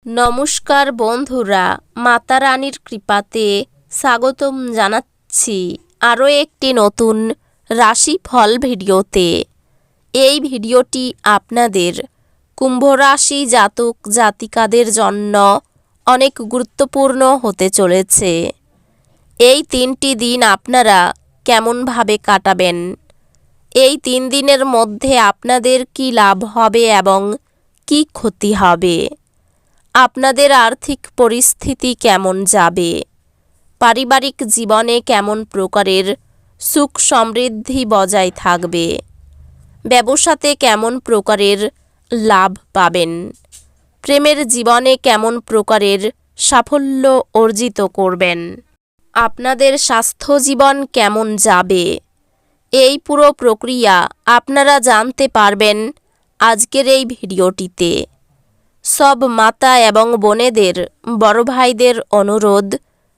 নমস্কার বন্ধুরা, মাতা রানীর কৃপাতে স্বাগতম জানাচ্ছি আরও একটি নতুন রাশিফল ভিডিওতে। এই ভিডিওটি আপনাদের কুম্ভ রাশি জাতক জাতিকাদের জন্য অনেক গুরুত্বপূর্ণ হতে চলেছে। এই 3টি দিন আপনারা কেমনভাবে কাটাবেন, এই 3 দিনের মধ্যে আপনাদের কি লাভ হবে এবং কি ক্ষতি হবে, আপনাদের আর্থিক পরিস্থিতি কেমন যাবে, পারিবারিক জীবনে কেমন প্রকারের সুখ সমৃদ্ধি বজায় থাকবে, ব্যবসাতে কেমন প্রকারের লাভ পাবেন, প্রেমের জীবনে কেমন প্রকারের সাফল্য অর্জিত করবেন, আপনাদের স্বাস্থ্য জীবন কেমন যাবে, এই পুরো প্রক্রিয়া আপনারা জানতে পারবেন আজকের এই ভিডিওটিতে। সব মাতা এবং বোনেদের, বড় ভাইদের অনুরোধ,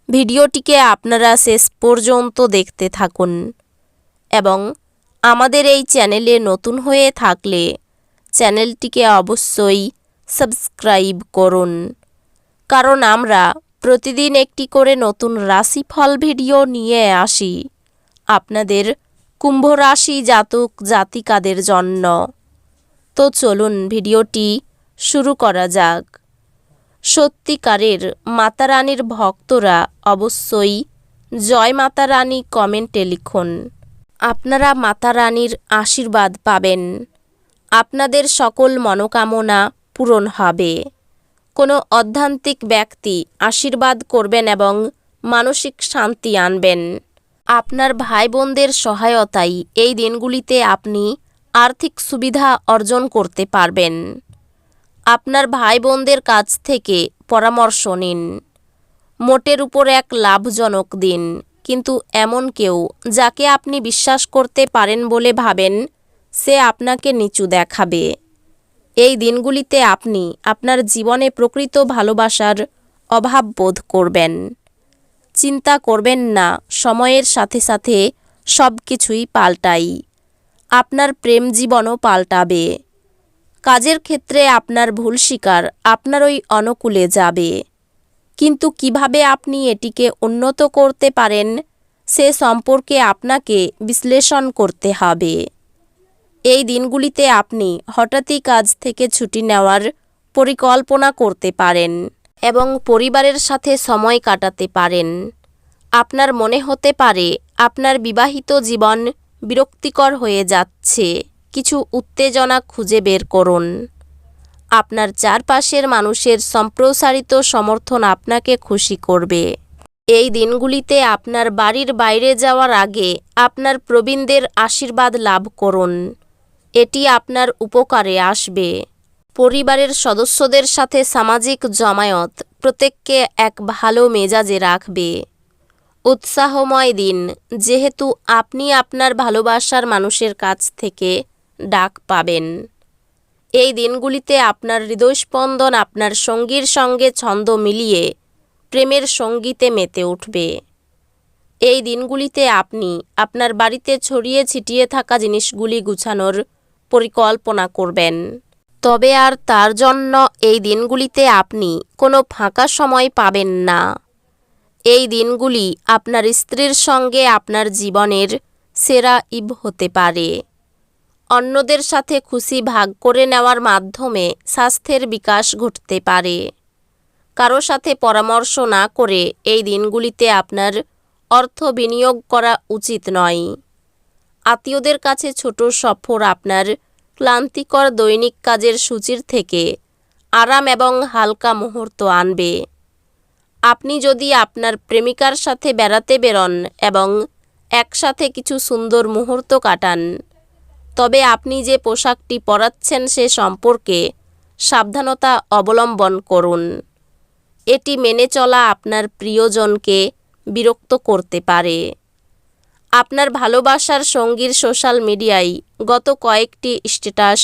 ভিডিওটিকে আপনারা শেষ পর্যন্ত দেখতে থাকুন এবং আমাদের এই চ্যানেলে নতুন হয়ে থাকলে চ্যানেলটিকে অবশ্যই সাবস্ক্রাইব করুন, কারণ আমরা প্রতিদিন একটি করে নতুন রাশিফল ভিডিও নিয়ে আসি আপনাদের কুম্ভ রাশি জাতক জাতিকাদের জন্য। তো চলুন ভিডিওটি শুরু করা যাক। সত্যিকারের মাতা রানীর ভক্তরা অবশ্যই জয় মাতা রানী কমেন্টে লিখুন। আপনারা মাতা রানীর আশীর্বাদ পাবেন, আপনাদের সকল মনোকামনা পূরণ হবে। কোনো আধ্যাত্মিক ব্যক্তি আশীর্বাদ করবেন এবং মানসিক শান্তি আনবেন। আপনার ভাই বোনদের সহায়তায় এই দিনগুলিতে আপনি আর্থিক সুবিধা অর্জন করতে পারবেন। আপনার ভাই বোনদের কাছ থেকে পরামর্শ নিন। মোটের উপর এক লাভজনক দিন, কিন্তু এমন কেউ যাকে আপনি বিশ্বাস করতে পারেন বলে ভাবেন সে আপনাকে নিচু দেখাবে। এই দিনগুলিতে আপনি আপনার জীবনে প্রকৃত ভালোবাসার অভাব বোধ করবেন। চিন্তা করবেন না, সময়ের সাথে সাথে সব কিছুই পাল্টায়। আপনার প্রেম জীবনও পাল্টাবে। কাজের ক্ষেত্রে আপনার ভুল স্বীকার আপনারই অনুকূলে যাবে, কিন্তু কিভাবে আপনি এটিকে উন্নত করতে পারেন সে সম্পর্কে আপনাকে বিশ্লেষণ করতে হবে। এই দিনগুলিতে আপনি হঠাৎই কাজ থেকে ছুটি নেওয়ার পরিকল্পনা করতে পারেন এবং পরিবারের সাথে সময় কাটাতে পারেন। আপনার মনে হতে পারে আপনার বিবাহিত জীবন বিরক্তিকর হয়ে যাচ্ছে। কিছু উত্তেজনা খুঁজে বের করুন। আপনার চারপাশের মানুষের সম্প্রসারিত সমর্থন আপনাকে খুশি করবে। এই দিনগুলিতে আপনার বাড়ির বাইরে যাওয়ার আগে আপনার প্রবীণদের আশীর্বাদ লাভ করুন, এটি আপনার উপকারে আসবে। পরিবারের সদস্যদের সাথে সামাজিক জমায়েত প্রত্যেককে এক ভালো মেজাজে রাখবে। উৎসাহময় দিন, যেহেতু আপনি আপনার ভালোবাসার মানুষের কাছ থেকে ডাক পাবেন। এই দিনগুলিতে আপনার হৃদয়স্পন্দন আপনার সঙ্গীর সঙ্গে ছন্দ মিলিয়ে প্রেমের সঙ্গীতে মেতে উঠবে। এই দিনগুলিতে আপনি আপনার বাড়িতে ছড়িয়ে ছিটিয়ে থাকা জিনিসগুলি গুছানোর পরিকল্পনা করবেন, তবে আর তার জন্য এই দিনগুলিতে আপনি কোনো ফাঁকা সময় পাবেন না। এই দিনগুলি আপনার স্ত্রীর সঙ্গে আপনার জীবনের সেরা ঈদ হতে পারে। অন্যদের সাথে খুশি ভাগ করে নেওয়ার মাধ্যমে স্বাস্থ্যের বিকাশ ঘটতে পারে। কারো সাথে পরামর্শ না করে এই দিনগুলিতে আপনার অর্থ বিনিয়োগ করা উচিত নয়। আত্মীয়দের কাছে ছোট সফর আপনার ক্লান্তিকর দৈনিক কাজের সূচির থেকে আরাম এবং হালকা মুহূর্ত আনবে। আপনি যদি আপনার প্রেমিকার সাথে বেড়াতে বেরোন এবং একসাথে কিছু সুন্দর মুহূর্ত কাটান, তবে আপনি যে পোশাকটি পরাচ্ছেন সে সম্পর্কে সাবধানতা অবলম্বন করুন। এটি মেনে চলা আপনার প্রিয়জনকে বিরক্ত করতে পারে। আপনার ভালোবাসার সঙ্গীর সোশ্যাল মিডিয়ায় গত কয়েকটি স্ট্যাটাস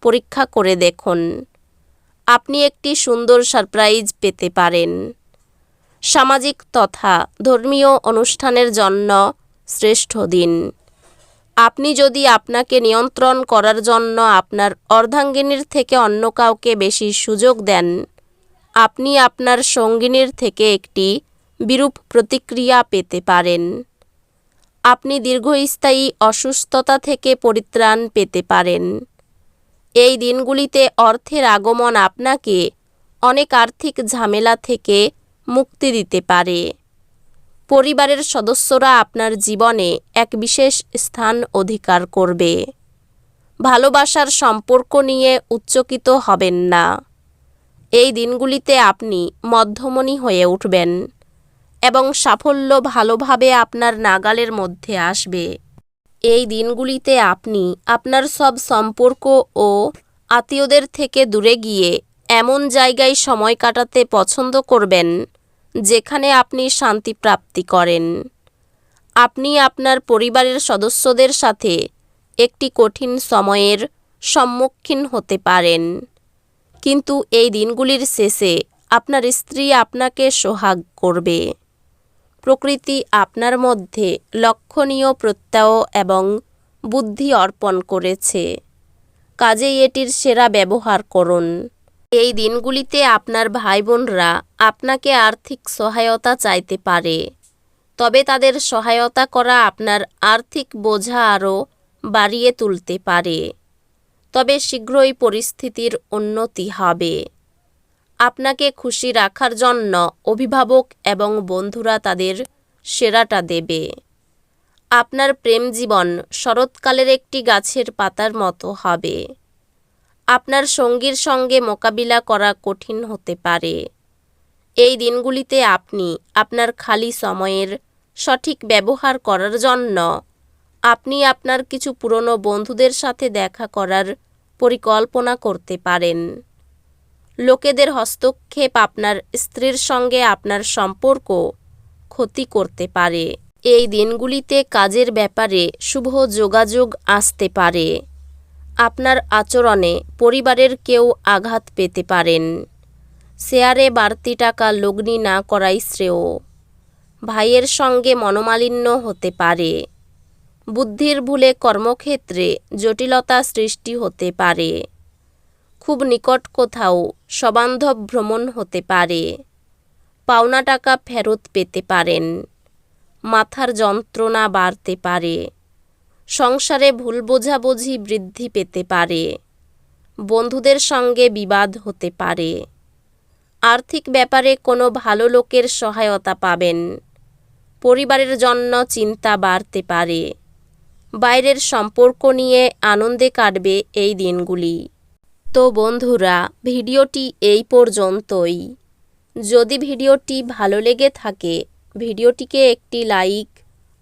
পরীক্ষা করে দেখুন। আপনি একটি সুন্দর সারপ্রাইজ পেতে পারেন। সামাজিক তথা ধর্মীয় অনুষ্ঠানের জন্য শ্রেষ্ঠ দিন। আপনি যদি আপনাকে নিয়ন্ত্রণ করার জন্য আপনার অর্ধাঙ্গিনীর থেকে অন্য কাউকে বেশি সুযোগ দেন, আপনি আপনার সঙ্গিনীর থেকে একটি বিরূপ প্রতিক্রিয়া পেতে পারেন। আপনি দীর্ঘস্থায়ী অসুস্থতা থেকে পরিত্রাণ পেতে পারেন। এই দিনগুলিতে অর্থের আগমন আপনাকে অনেক আর্থিক ঝামেলা থেকে মুক্তি দিতে পারে। পরিবারের সদস্যরা আপনার জীবনে এক বিশেষ স্থান অধিকার করবে। ভালোবাসার সম্পর্ক নিয়ে উচ্চকিত হবেন না। এই দিনগুলিতে আপনি মধ্যমণি হয়ে উঠবেন এবং সাফল্য ভালোভাবে আপনার নাগালের মধ্যে আসবে। এই দিনগুলিতে আপনি আপনার সব সম্পর্ক ও আত্মীয়দের থেকে দূরে গিয়ে এমন জায়গায় সময় কাটাতে পছন্দ করবেন যেখানে আপনি শান্তি প্রাপ্তি করেন। আপনি আপনার পরিবারের সদস্যদের সাথে একটি কঠিন সময়ের সম্মুখীন হতে পারেন, কিন্তু এই দিনগুলির শেষে আপনার স্ত্রী আপনাকে সোহাগ করবে। প্রকৃতি আপনার মধ্যে লক্ষণীয় প্রত্যয় এবং বুদ্ধি অর্পণ করেছে, কাজেই এটির সেরা ব্যবহার করুন। এই দিনগুলিতে আপনার ভাই বোনরা আপনাকে আর্থিক সহায়তা চাইতে পারে, তবে তাদের সহায়তা করা আপনার আর্থিক বোঝা আরও বাড়িয়ে তুলতে পারে। তবে শীঘ্রই পরিস্থিতির উন্নতি হবে। আপনাকে খুশি রাখার জন্য অভিভাবক এবং বন্ধুরা তাদের সেরাটা দেবে। আপনার প্রেম জীবন শরৎকালের একটি গাছের পাতার মতো হবে। আপনার সঙ্গীর সঙ্গে মোকাবিলা করা কঠিন হতে পারে। এই দিনগুলিতে আপনি আপনার খালি সময়ের সঠিক ব্যবহার করার জন্য আপনি আপনার কিছু পুরনো বন্ধুদের সাথে দেখা করার পরিকল্পনা করতে পারেন। লোকেদের হস্তক্ষেপ আপনার স্ত্রীর সঙ্গে আপনার সম্পর্ক ক্ষতি করতে পারে। এই দিনগুলিতে কাজের ব্যাপারে শুভ যোগাযোগ আসতে পারে। আপনার আচরণে পরিবারের কেউ আঘাত পেতে পারেন। শেয়ারে বাড়তি টাকা লগ্নি না করাই শ্রেয়। ভাইয়ের সঙ্গে মনোমালিন্য হতে পারে। বুদ্ধির ভুলে কর্মক্ষেত্রে জটিলতা সৃষ্টি হতে পারে। খুব নিকট কোথাও সবান্ধব ভ্রমণ হতে পারে। পাওনা টাকা ফেরত পেতে পারেন। মাথার যন্ত্রণা বাড়তে পারে। সংসারে ভুল বোঝাবুঝি বৃদ্ধি পেতে পারে। বন্ধুদের সঙ্গে বিবাদ হতে পারে। আর্থিক ব্যাপারে কোনো ভালো লোকের সহায়তা পাবেন। পরিবারের জন্য চিন্তা বাড়তে পারে। বাইরের সম্পর্ক নিয়ে আনন্দে কাটবে এই দিনগুলি। তো বন্ধুরা, ভিডিওটি এই পর্যন্তই। যদি ভিডিওটি ভালো লেগে থাকে ভিডিওটিকে একটি লাইক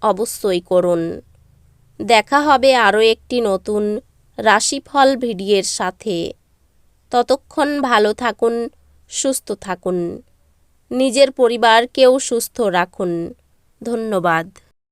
অবশ্যই করুন। দেখা হবে আরও একটি নতুন রাশিফল ভিডিওর সাথে। ততক্ষণ ভালো থাকুন, সুস্থ থাকুন, নিজের পরিবারকেও সুস্থ রাখুন। ধন্যবাদ।